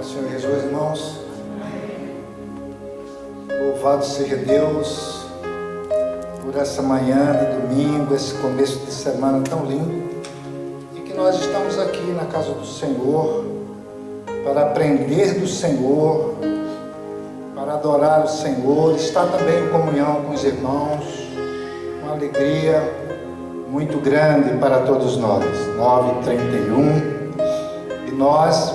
Senhor Jesus, irmãos. Louvado seja Deus por essa manhã de domingo, esse começo de semana tão lindo, e que nós estamos aqui na casa do Senhor para aprender do Senhor, para adorar o Senhor, estar também em comunhão com os irmãos, uma alegria muito grande para todos nós. 9h31, e nós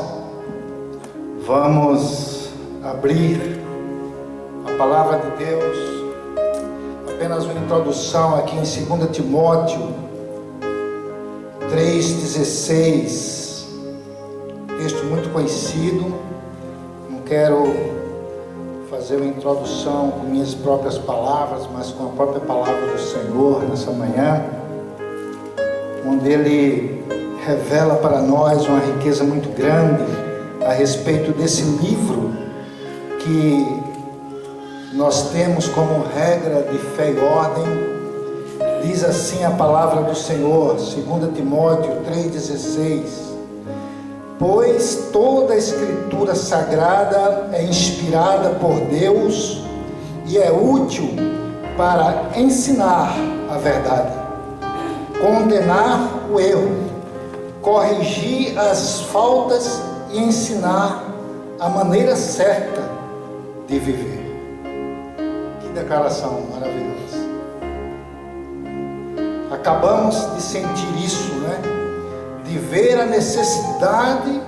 vamos abrir a palavra de Deus, apenas uma introdução aqui em 2 Timóteo 3,16, texto muito conhecido. Não quero fazer uma introdução com minhas próprias palavras, mas com a própria palavra do Senhor nessa manhã, onde Ele revela para nós uma riqueza muito grande a respeito desse livro que nós temos como regra de fé e ordem. Diz assim a palavra do Senhor, 2 Timóteo 3,16: pois toda a Escritura Sagrada é inspirada por Deus e é útil para ensinar a verdade, condenar o erro, corrigir as faltas e ensinar a maneira certa de viver. Que declaração maravilhosa! Acabamos de sentir isso, né? De ver a necessidade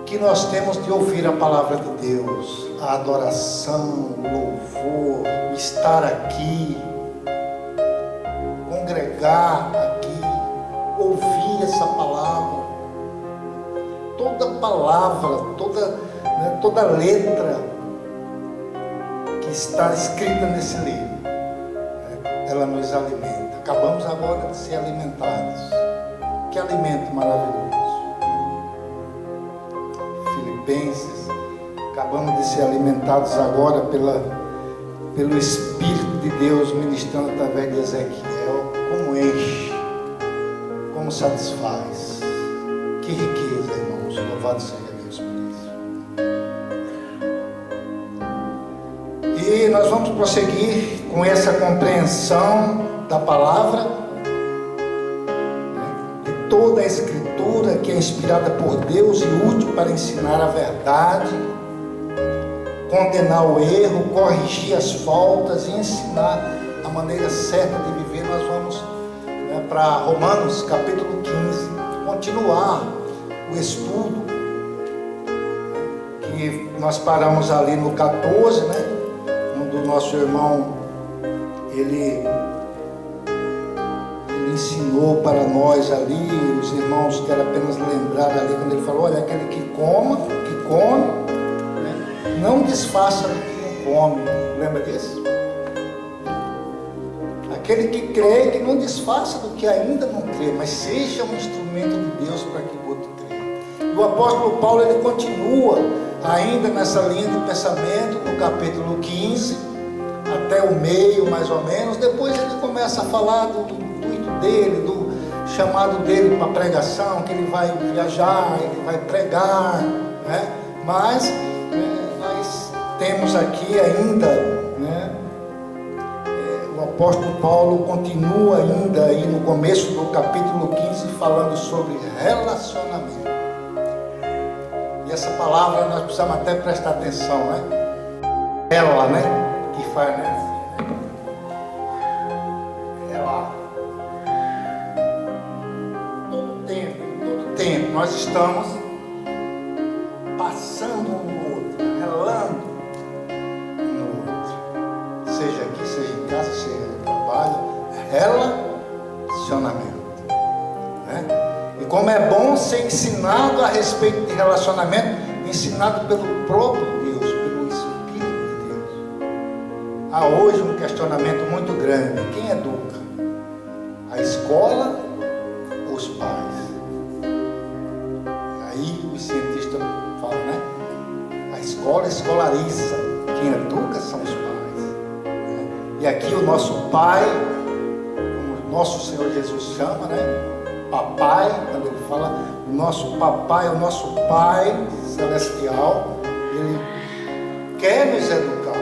que nós temos de ouvir a palavra de Deus, a adoração, o louvor, o estar aqui, congregar aqui, ouvir essa palavra. Toda palavra, toda letra que está escrita nesse livro, ela nos alimenta. Acabamos agora de ser alimentados. Que alimento maravilhoso. Filipenses, acabamos de ser alimentados agora pelo Espírito de Deus ministrando através de Ezequiel. Como enche, como satisfaz. Que riqueza, irmãos. Louvado seja Deus por isso. E nós vamos prosseguir com essa compreensão da palavra, de toda a Escritura que é inspirada por Deus e útil para ensinar a verdade, condenar o erro, corrigir as faltas e ensinar a maneira certa de viver. Nós vamos para Romanos capítulo 15, continuar o estudo, que nós paramos ali no 14, onde o nosso irmão, ele ensinou para nós ali, os irmãos, quero apenas lembrar ali, quando ele falou, olha, aquele que come, não desfaça do que não come. Lembra disso? Aquele que crê, que não desfaça do que ainda não crê, mas seja um instrumento de Deus para que o outro crê. E o apóstolo Paulo, ele continua ainda nessa linha de pensamento, no capítulo 15, até o meio mais ou menos. Depois ele começa a falar do intuito dele, do chamado dele para pregação, que ele vai viajar, ele vai pregar, mas nós temos aqui ainda, o apóstolo Paulo continua ainda aí no começo do capítulo 15 falando sobre relacionamento. E essa palavra nós precisamos até prestar atenção, ela, que faz, ela. Todo tempo nós estamos passando um no outro, relando um no outro, seja aqui, seja em casa, seja no trabalho. Relacionamento, E como é bom ser ensinado a respeito de relacionamento, ensinado pelo próprio Deus, pelo Espírito de Deus. Há hoje um questionamento muito grande: quem educa? A escola ou os pais? Aí os cientistas falam, a escola escolariza, quem educa são os pais. E aqui o nosso Pai, como o nosso Senhor Jesus chama, Pai. papai, quando ele fala o nosso papai, o nosso Pai Celestial, ele quer nos educar,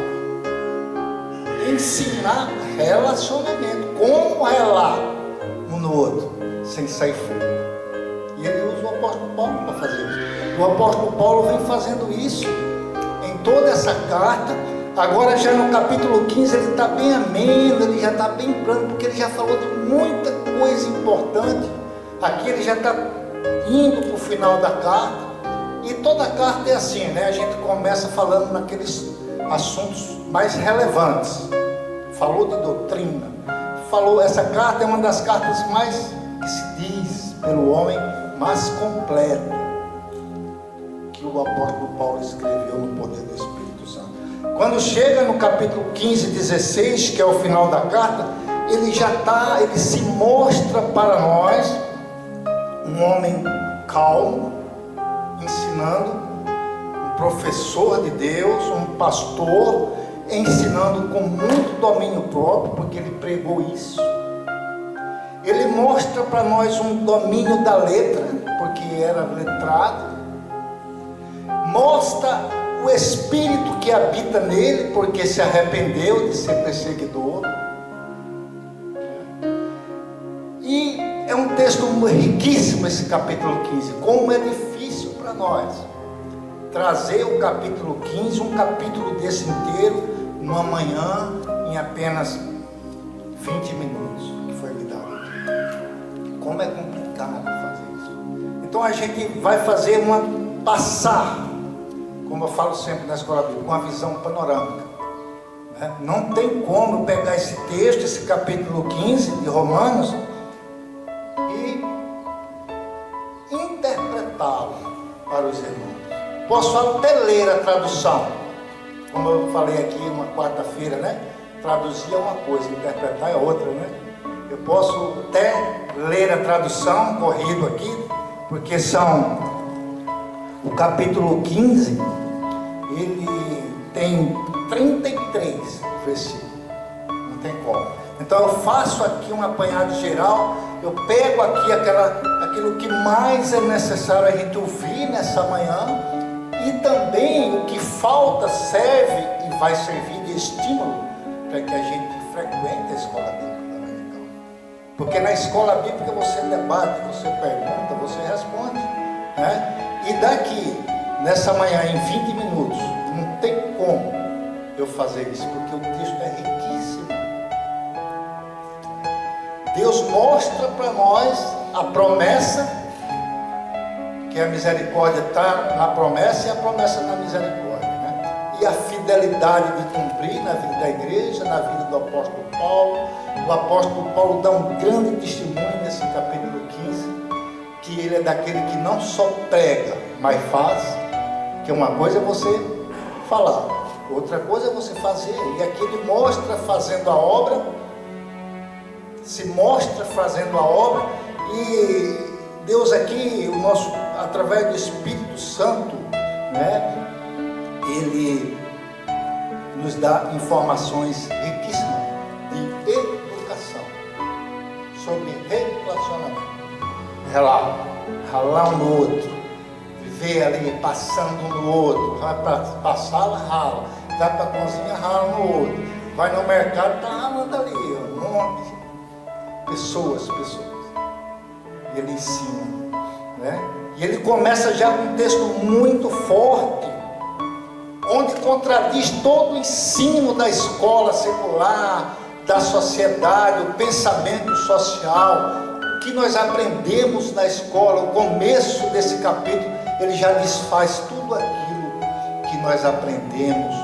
ensinar relacionamento, como relar um no outro, sem sair fora. E ele usa o apóstolo Paulo para fazer isso. O apóstolo Paulo vem fazendo isso em toda essa carta. Agora já no capítulo 15 ele está bem ameno, ele já está bem plano, porque ele já falou de muita coisa importante. Aqui ele já está indo para o final da carta. E toda a carta é assim, né? A gente começa falando naqueles assuntos mais relevantes. Falou de doutrina. Essa carta é uma das cartas mais, que se diz pelo homem, mais completa que o apóstolo Paulo escreveu no poder do Espírito Santo. Quando chega no capítulo 15, 16, que é o final da carta, ele se mostra para nós um homem calmo, ensinando, um professor de Deus, um pastor, ensinando com muito domínio próprio, porque ele pregou isso. Ele mostra para nós um domínio da letra, porque era letrado. Mostra o Espírito que habita nele, porque se arrependeu de ser perseguidor. E é um texto riquíssimo esse capítulo 15. Como é difícil para nós trazer o capítulo 15, um capítulo desse inteiro, numa manhã, em apenas 20 minutos, que foi me dado aqui. Como é complicado fazer isso. Então a gente vai fazer passar, como eu falo sempre na escola bíblica, uma visão panorâmica. Não tem como pegar esse texto, esse capítulo 15 de Romanos, e interpretá-lo para os irmãos. Posso até ler a tradução, como eu falei aqui uma quarta-feira, né? Traduzir é uma coisa, interpretar é outra, né? Eu posso até ler a tradução corrido aqui, porque o capítulo 15, ele tem 33 versículos, não tem como. Então eu faço aqui um apanhado geral, eu pego aqui aquilo que mais é necessário a gente ouvir nessa manhã, e também o que falta serve e vai servir de estímulo para que a gente frequente a escola bíblica dominical. Porque na escola bíblica você debate, você pergunta, você responde, né? E daqui, nessa manhã, em 20 minutos, não tem como eu fazer isso, porque o texto é riquíssimo. Deus mostra para nós a promessa, que a misericórdia está na promessa e a promessa na misericórdia, né? E a fidelidade de cumprir na vida da igreja, na vida do apóstolo Paulo. O apóstolo Paulo dá um grande testemunho nesse capítulo 15, que ele é daquele que não só prega, mas faz. Que uma coisa é você falar, outra coisa é você fazer. E aqui ele mostra fazendo a obra, se mostra fazendo a obra, e Deus aqui, através do Espírito Santo, né, ele nos dá informações riquíssimas de educação, sobre relacionamento. Ralar um no outro, viver ali passando um no outro, vai para a sala, rala, vai para a cozinha, rala no outro, vai no mercado, tá ralando ali, um monte de pessoas. E ele ensina, né? E ele começa já com um texto muito forte, onde contradiz todo o ensino da escola secular, da sociedade, o pensamento social, o que nós aprendemos na escola. O começo desse capítulo, ele já desfaz tudo aquilo que nós aprendemos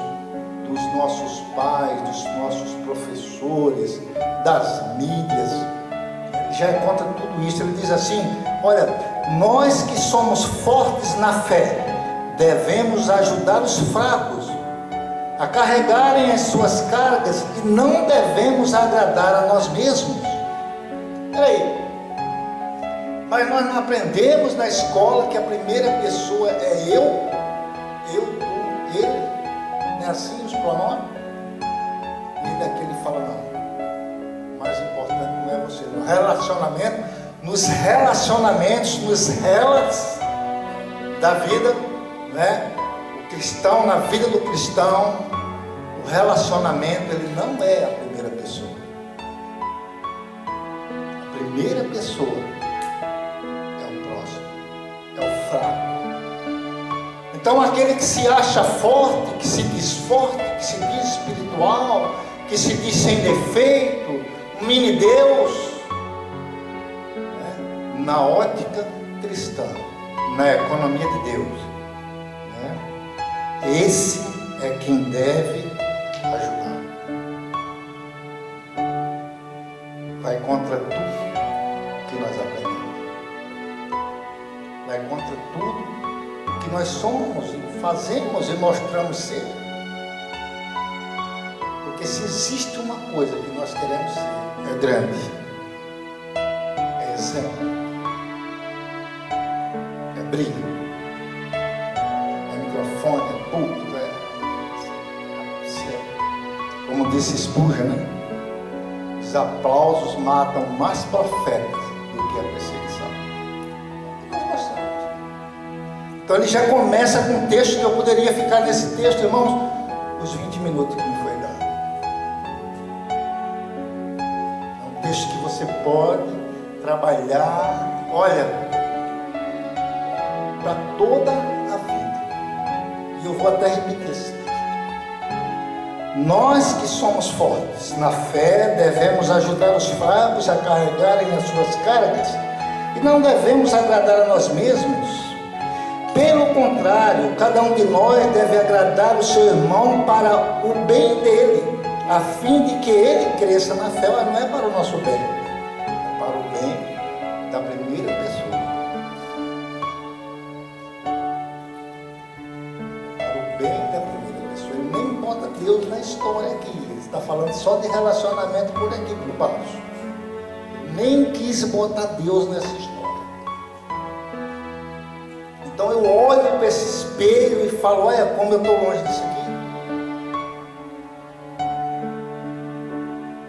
dos nossos pais, dos nossos professores, das mídias. Ele já encontra tudo isso. Ele diz assim: olha, nós que somos fortes na fé, devemos ajudar os fracos a carregarem as suas cargas, e não devemos agradar a nós mesmos. Peraí, mas nós não aprendemos na escola que a primeira pessoa é eu, tu, ele? Não é assim os pronomes? E daqui ele fala: não, o mais importante não é você. O relacionamento nos relacionamentos, nos relas da vida, né? O cristão, na vida do cristão, o relacionamento, ele não é a primeira pessoa. A primeira pessoa é o próximo, é o fraco. Então aquele que se acha forte, que se diz forte, que se diz espiritual, que se diz sem defeito, um mini Deus, né? Na ótica cristã, na economia de Deus, né? Esse é quem deve ajudar. Vai contra tudo que nós aprendemos, vai contra tudo que nós somos e fazemos e mostramos ser. Porque se existe uma coisa que nós queremos ser, é grande, é exemplo, é brilho, é microfone, é púlpito, como disse Spurgeon, né? Os aplausos matam mais profetas do que a perseguição. Nós gostamos. Então ele já começa com um texto que eu poderia ficar nesse texto, irmãos, os 20 minutos que me foi dado. É um texto que você pode trabalhar, olha, para toda a vida. E eu vou até repetir esse texto. Nós que somos fortes na fé devemos ajudar os fracos a carregarem as suas cargas e não devemos agradar a nós mesmos. Pelo contrário, cada um de nós deve agradar o seu irmão para o bem dele, a fim de que ele cresça na fé. Não é para o nosso bem, é para o bem da primeira pessoa. Para o bem da primeira pessoa. Ele nem bota Deus na história aqui. Ele está falando só de relacionamento por aqui, por baixo. Ele nem quis botar Deus nessa história. Então eu olho para esse espelho e falo, olha como eu estou longe disso aqui.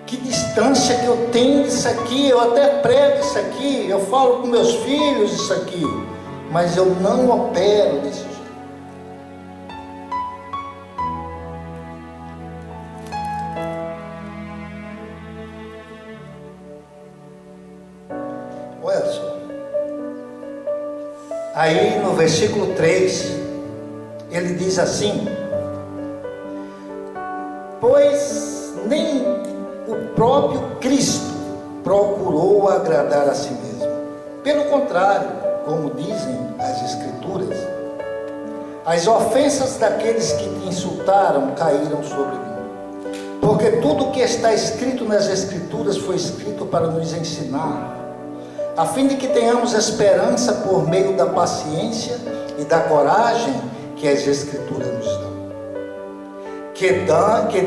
Que distância que eu tenho disso aqui. Eu até prego isso aqui, eu falo com meus filhos isso aqui, mas eu não opero desse jeito. Olha só. Aí no versículo 3, ele diz assim: pois nem o próprio Cristo procurou agradar a si mesmo. Pelo contrário, como dizem as Escrituras, as ofensas daqueles que te insultaram caíram sobre mim. Porque tudo o que está escrito nas Escrituras foi escrito para nos ensinar, a fim de que tenhamos esperança por meio da paciência e da coragem que as Escrituras nos dão. Que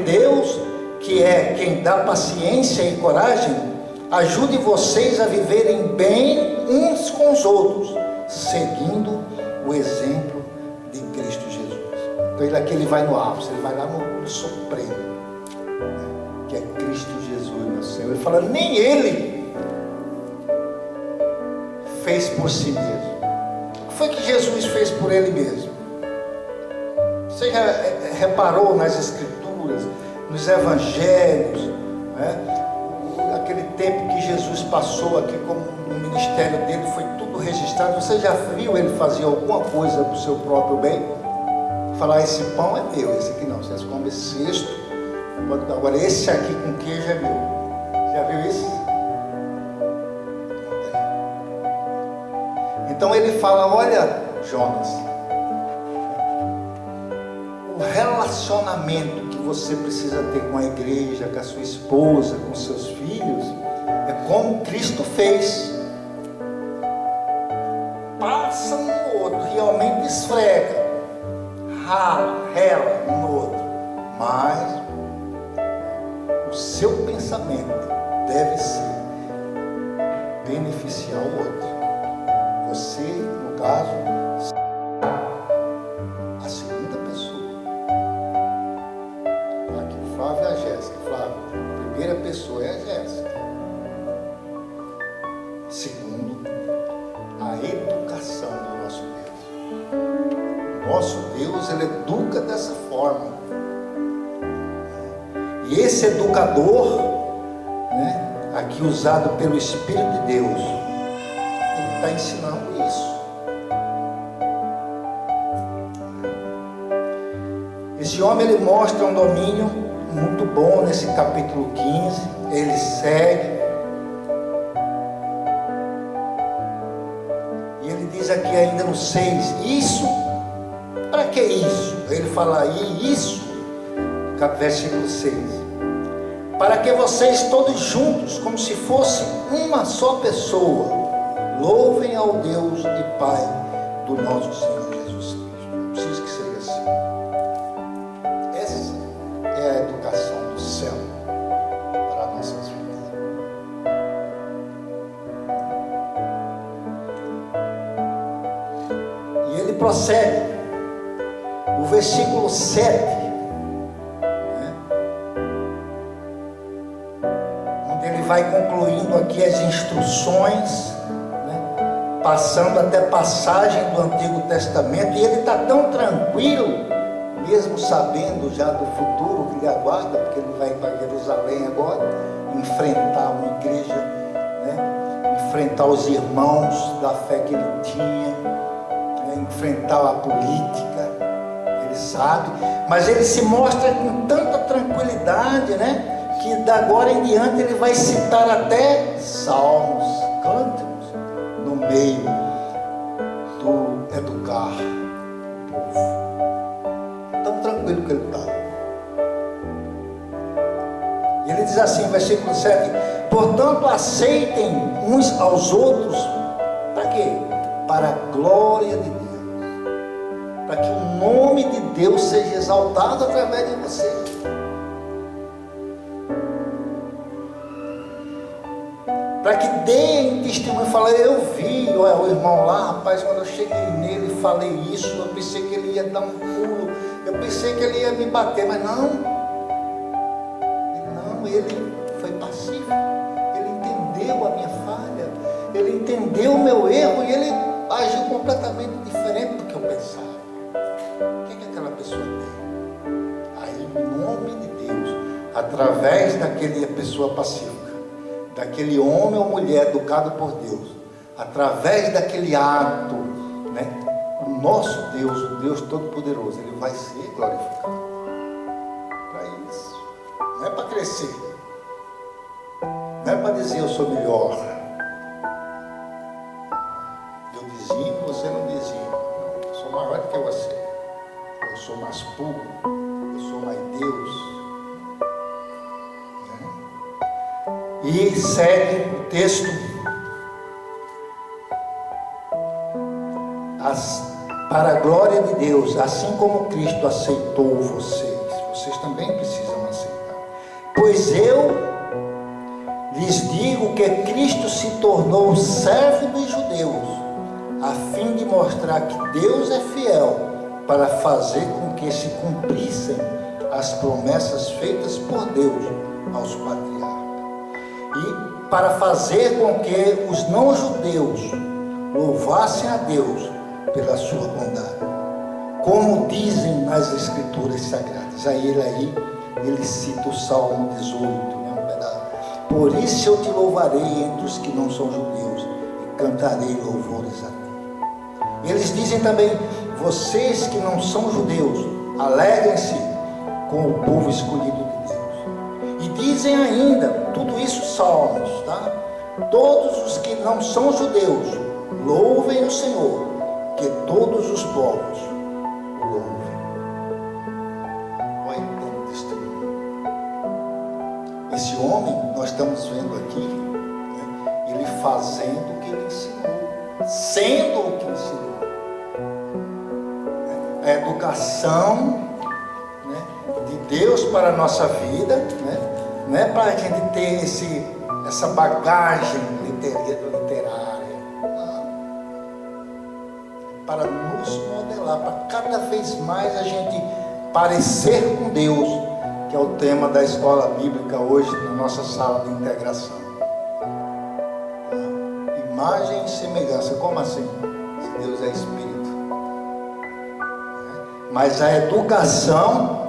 Deus, que é quem dá paciência e coragem, ajude vocês a viverem bem uns com os outros, seguindo o exemplo de Cristo Jesus. Então ele aqui vai no ápice, ele vai lá no supremo, né, que é Cristo Jesus, meu Senhor. Ele fala, nem ele fez por si mesmo. O que foi que Jesus fez por ele mesmo? Você já reparou nas Escrituras, nos Evangelhos, né? Aquele tempo que Jesus passou aqui, como no ministério dele, foi tudo registrado. Você já viu ele fazer alguma coisa para o seu próprio bem? Falar, esse pão é meu, esse aqui não, vocês comem esse cesto, agora esse aqui com queijo é meu. Já viu isso? Então ele fala, olha, Jonas, o relacionamento que você precisa ter com a igreja, com a sua esposa, com seus filhos, é como Cristo fez. Passa um no outro, realmente esfrega, rela um no outro, mas o seu pensamento deve ser beneficiar o outro. Você, no caso, a segunda pessoa. Aqui o Flávio e a Jéssica. Flávio, a primeira pessoa é a Jéssica. Segundo Nosso Deus, Ele educa dessa forma. E esse educador, né, aqui usado pelo Espírito de Deus, ele está ensinando isso. Esse homem, ele mostra um domínio muito bom nesse capítulo 15. Ele segue. E ele diz aqui ainda no 6, isso, para que isso? Ele fala aí, isso, versículo 6. Para que vocês todos juntos, como se fosse uma só pessoa, louvem ao Deus e Pai do nosso Senhor Jesus Cristo. Não precisa que seja assim. Essa é a educação do céu para nossas vidas. E ele prossegue. O versículo 7. Vai concluindo aqui as instruções, né, passando até passagem do Antigo Testamento, e ele está tão tranquilo, mesmo sabendo já do futuro que lhe aguarda, porque ele vai para Jerusalém agora, enfrentar uma igreja, né, enfrentar os irmãos da fé que ele tinha, né, enfrentar a política, ele sabe, mas ele se mostra com tanta tranquilidade, né, que da agora em diante ele vai citar até salmos, cânticos, no meio do educar o povo. Tão tranquilo que ele está. E ele diz assim, versículo 7, portanto aceitem uns aos outros, para quê? Para a glória de Deus, para que o nome de Deus seja exaltado através de vocês. Para que deem testemunho, falei, eu vi o irmão lá, rapaz, quando eu cheguei nele e falei isso, eu pensei que ele ia dar um pulo, eu pensei que ele ia me bater, mas não, ele foi pacífico, ele entendeu a minha falha, ele entendeu o meu erro e ele agiu completamente diferente do que eu pensava. O que aquela pessoa tem? Aí, em nome de Deus, através daquela pessoa pacífica, daquele homem ou mulher educado por Deus, através daquele ato, né, o nosso Deus, o Deus Todo-Poderoso, ele vai ser glorificado. Para isso, não é para crescer, não é para dizer eu sou melhor, eu dizimo, você não dizima, não, eu sou maior do que você, eu sou mais puro, eu sou mais Deus. E segue o texto, para a glória de Deus, assim como Cristo aceitou vocês também precisam aceitar. Pois eu lhes digo que Cristo se tornou servo dos judeus, a fim de mostrar que Deus é fiel para fazer com que se cumprissem as promessas feitas por Deus aos patriarcas. E para fazer com que os não-judeus louvassem a Deus pela sua bondade, como dizem nas Escrituras Sagradas. Aí ele cita o Salmo 18, né, um pedaço. Por isso eu te louvarei entre os que não são judeus e cantarei louvores a ti. Eles dizem também, vocês que não são judeus, alegrem-se com o povo escolhido de Deus. E dizem ainda, tudo isso salmos, tá? Todos os que não são judeus, louvem o Senhor, que todos os povos o louvem. Olha tanto testemunho. Esse homem, nós estamos vendo aqui, né, ele fazendo o que ele ensinou, sendo o que ensinou. A educação, né, de Deus para a nossa vida, né? Não é para a gente ter essa bagagem literária, não. Para nos modelar, para cada vez mais a gente parecer com Deus, que é o tema da escola bíblica hoje na nossa sala de integração. Imagem e semelhança, como assim? Se Deus é Espírito. mas a educação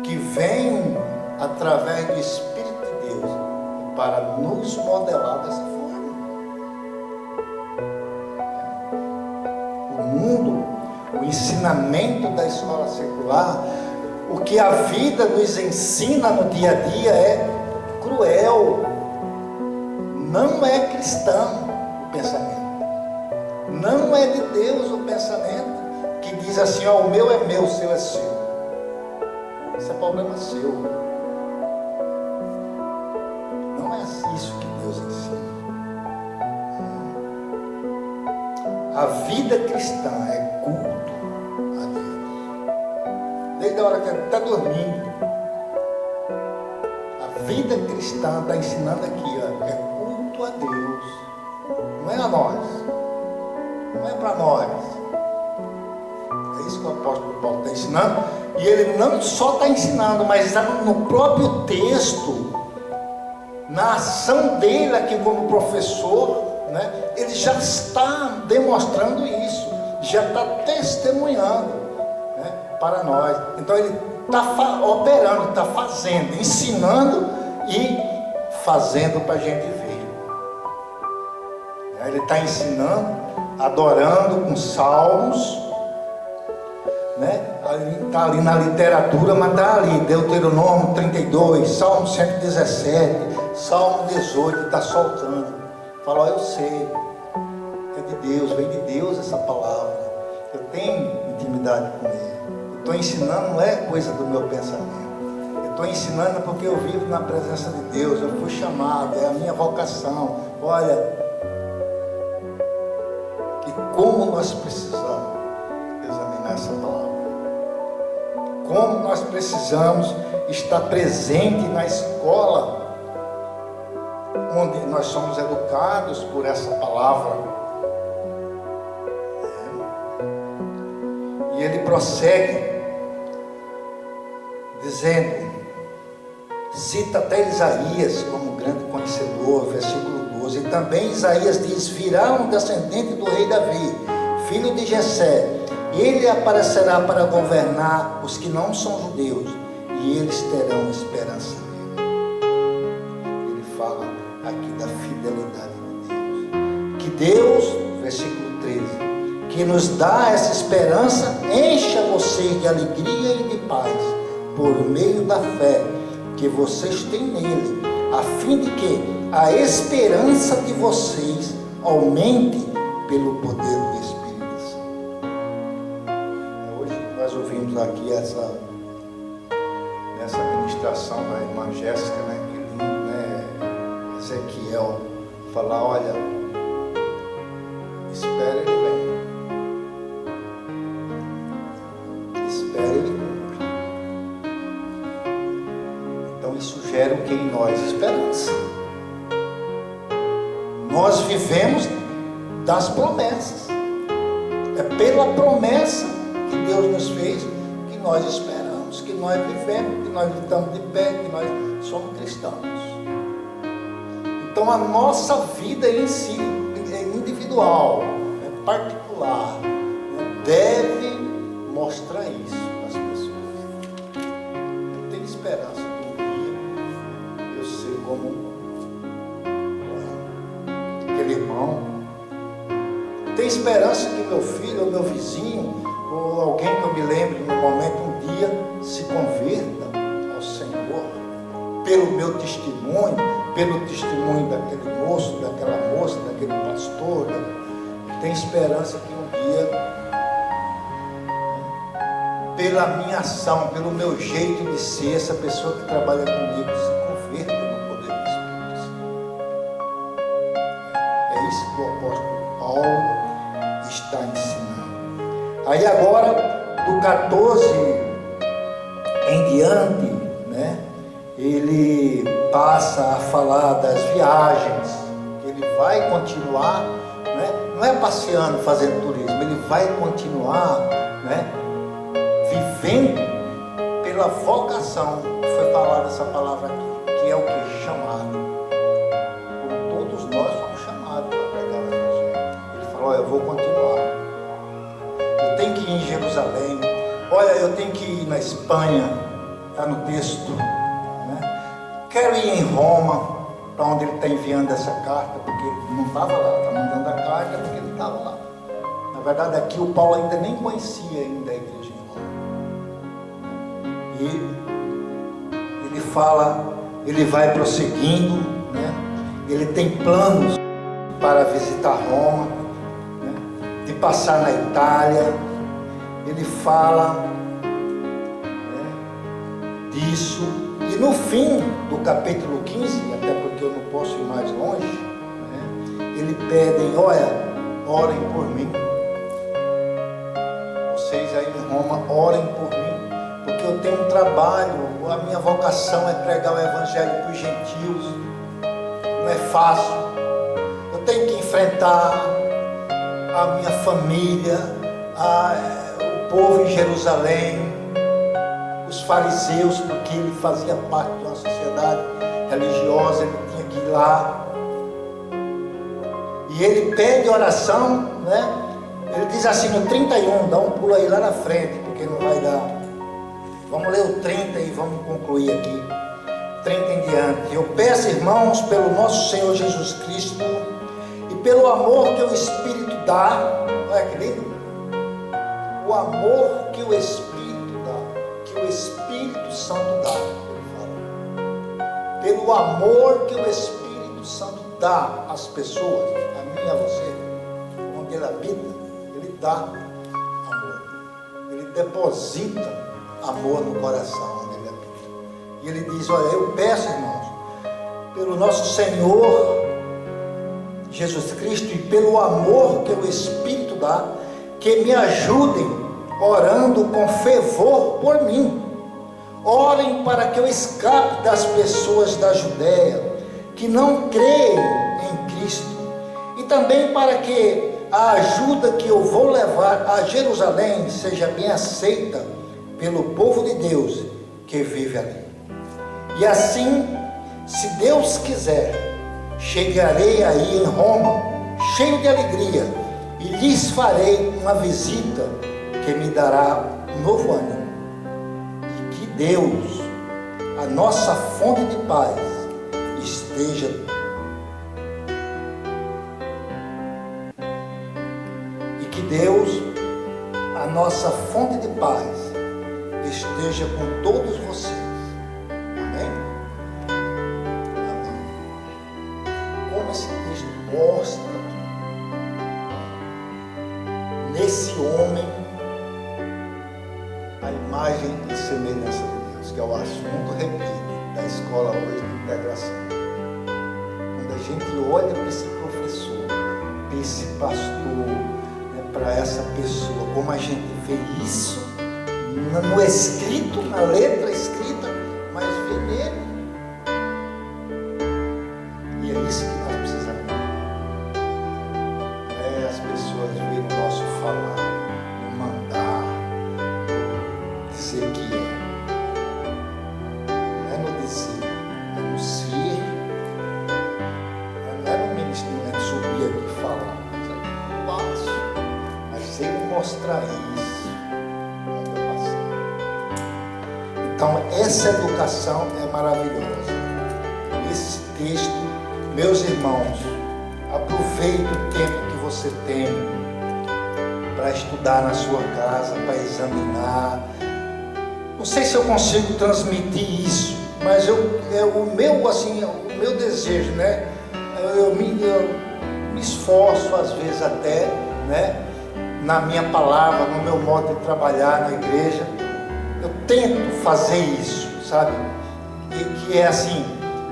que vem através do Espírito de Deus para nos modelar dessa forma. O mundo, o ensinamento da escola secular, o que a vida nos ensina no dia a dia é cruel, não é cristão o pensamento, não é de Deus o pensamento que diz assim: ó, o meu é meu, o seu é seu. Isso é problema seu. Não é isso que Deus ensina. A vida cristã é culto a Deus. Desde a hora que ele está dormindo, a vida cristã está ensinando aqui, ó, é culto a Deus. Não é a nós. Não é para nós. É isso que o apóstolo Paulo está ensinando. E ele não só está ensinando, mas está no próprio texto, na ação dele aqui como professor, né? Ele já está demonstrando isso, já está testemunhando, né, para nós. Então ele está operando, está fazendo, ensinando e fazendo para a gente ver. Ele está ensinando, adorando com salmos, né? Está ali na literatura, mas está ali, Deuteronômio 32, Salmo 117, Salmo 18, está soltando. Fala: ó, eu sei, é de Deus, vem de Deus essa palavra, eu tenho intimidade com Ele. Eu estou ensinando, não é coisa do meu pensamento, eu estou ensinando porque eu vivo na presença de Deus, eu fui chamado, é a minha vocação. Olha, e como nós precisamos examinar essa palavra. Como nós precisamos estar presente na escola, onde nós somos educados por essa palavra. E ele prossegue, dizendo, cita até Isaías como grande conhecedor, versículo 12. E também Isaías diz: virá um descendente do rei Davi, filho de Jessé. Ele aparecerá para governar os que não são judeus, e eles terão esperança nele. Ele fala aqui da fidelidade de Deus. Que Deus, versículo 13, que nos dá essa esperança, encha vocês de alegria e de paz, por meio da fé que vocês têm nele, a fim de que a esperança de vocês aumente pelo poder do Espírito. Nós ouvimos aqui essa ministração da irmã Jéssica, né, que lindo, né, Ezequiel, falar: olha, espera ele vem, espera ele cumpre. Então isso gera o que em nós? Esperança. Nós vivemos das promessas, é pela promessa que Deus nos fez que nós esperamos, que nós vivemos, que nós estamos de pé, que nós somos cristãos. Então a nossa vida em si é individual, é particular, deve mostrar isso às pessoas. Eu tenho esperança de um dia eu ser como aquele irmão. Tenho esperança que meu filho ou meu vizinho ou alguém que eu me lembre no momento, um dia se converta ao Senhor, pelo meu testemunho, pelo testemunho daquele moço, daquela moça, daquele pastor. Tem esperança que um dia, pela minha ação, pelo meu jeito de ser, essa pessoa que trabalha comigo se converta no poder do Espírito Santo. É isso que o apóstolo Paulo está ensinando. Aí agora, do 14 em diante, né, ele passa a falar das viagens, que ele vai continuar, né, não é passeando, fazendo turismo, ele vai continuar, né, vivendo pela vocação, que foi falada essa palavra aqui, que é o que? Chamado. Como todos nós fomos chamados para pregar o Evangelho. Ele falou: eu vou continuar. Tem que ir em Jerusalém, Olha, eu tenho que ir na Espanha, está no texto, né? Quero ir em Roma, para onde ele está enviando essa carta, porque ele não estava lá, está mandando a carta porque ele estava lá. Na verdade, aqui o Paulo ainda nem conhecia ainda a igreja em Roma. E ele fala, ele vai prosseguindo, né? Ele tem planos para visitar Roma, né? De passar na Itália. Ele fala, né, disso. E no fim do capítulo 15, até porque eu não posso ir mais longe, né, ele pedem, olha, orem por mim. Vocês aí em Roma, orem por mim, porque eu tenho um trabalho, a minha vocação é pregar o evangelho para os gentios. Não é fácil. Eu tenho que enfrentar a minha família, o povo em Jerusalém, os fariseus, porque ele fazia parte de uma sociedade religiosa, ele tinha que ir lá. E ele pede oração, né? Ele diz assim no 31, dá um pulo aí lá na frente, porque não vai dar. Vamos ler o 30 e vamos concluir aqui. 30 em diante. Eu peço, irmãos, pelo nosso Senhor Jesus Cristo e pelo amor que o Espírito dá. Olha que lindo. O amor que o Espírito dá, que o Espírito Santo dá, ele fala. Pelo amor que o Espírito Santo dá às pessoas, a mim e a você, onde ele habita, ele dá amor. Ele deposita amor no coração onde ele habita. E ele diz, olha, eu peço, irmãos, pelo nosso Senhor Jesus Cristo e pelo amor que o Espírito dá, que me ajudem orando com fervor por mim. Orem para que eu escape das pessoas da Judéia que não creem em Cristo, e também para que a ajuda que eu vou levar a Jerusalém seja bem aceita pelo povo de Deus que vive ali. E assim, se Deus quiser, chegarei aí em Roma cheio de alegria e lhes farei uma visita que me dará um novo ânimo. E que Deus, a nossa fonte de paz, esteja a nossa fonte de paz, esteja com todos vocês. Amém? Amém. Como esse texto mostra nesse homem a imagem e semelhança de Deus, que é o assunto, repito, da escola hoje de integração. Quando a gente olha para esse professor, para esse pastor, para essa pessoa, como a gente vê isso no escrito, na letra escrita, mas vê nele. E é isso que nós precisamos. As pessoas verem o nosso falar, o mandar, dizer que não é no dizer, é no ser. Não é no ministério, não é de subir aqui e falar, mas é um passo. Mas sem mostrar isso, onde eu passar. Então, essa educação é maravilhosa. Esse texto, meus irmãos, aproveite o tempo que você tem para estudar na sua casa, para examinar. Não sei se eu consigo transmitir isso, mas o meu desejo, né? Eu me esforço às vezes até, né? Na minha palavra, no meu modo de trabalhar na igreja, eu tento fazer isso, sabe? E que é assim,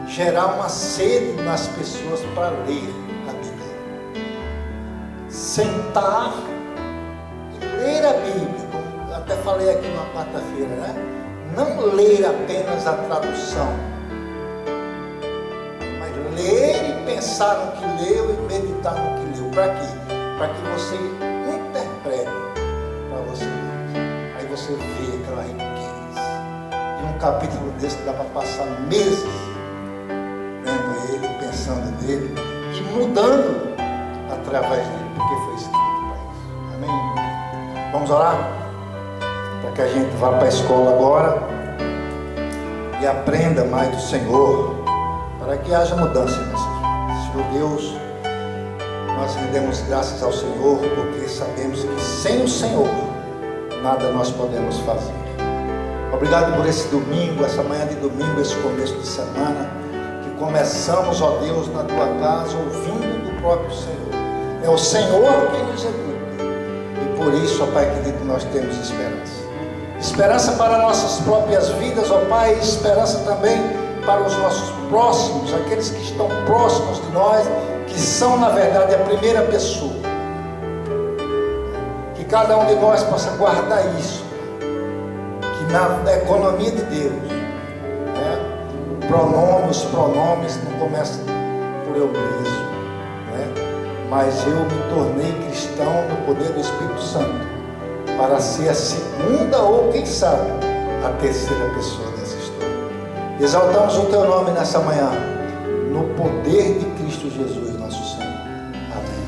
gerar uma sede nas pessoas para ler a Bíblia. Sentar e ler a Bíblia, como até falei aqui na quarta-feira, né? Não ler apenas a tradução, mas ler e pensar no que leu e meditar no que leu. Para quê? Para que você interprete para você mesmo. Aí você vê aquela riqueza. E um capítulo desse dá para passar meses lendo ele, pensando nele e mudando através dele, porque foi escrito para isso. Amém? Vamos orar? para que a gente vá para a escola agora e aprenda mais do Senhor, para que haja mudança em nossas vidas. Senhor Deus, nós rendemos graças ao Senhor, porque sabemos que sem o Senhor nada nós podemos fazer. Obrigado por esse domingo, essa manhã de domingo, esse começo de semana, que começamos, ó Deus, na tua casa, ouvindo do próprio Senhor. É o Senhor quem nos educa, e por isso, ó Pai querido, nós temos esperança. Esperança para nossas próprias vidas, ó Pai, e esperança também para os nossos próximos, aqueles que estão próximos de nós, que são, na verdade, a primeira pessoa. Que cada um de nós possa guardar isso, que na economia de Deus, né, os pronomes não começam por eu mesmo, né, mas eu me tornei cristão no poder do Espírito Santo, para ser a segunda ou, quem sabe, a terceira pessoa dessa história. Exaltamos o teu nome nessa manhã, no poder de Cristo Jesus, nosso Senhor. Amém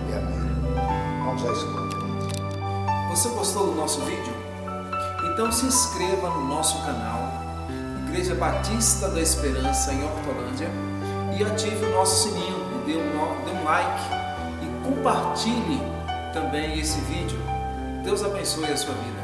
e amém. Vamos à escola. Você gostou do nosso vídeo? Então se inscreva no nosso canal, Igreja Batista da Esperança em Hortolândia, e ative o nosso sininho, dê um like e compartilhe também esse vídeo. Deus abençoe a sua vida.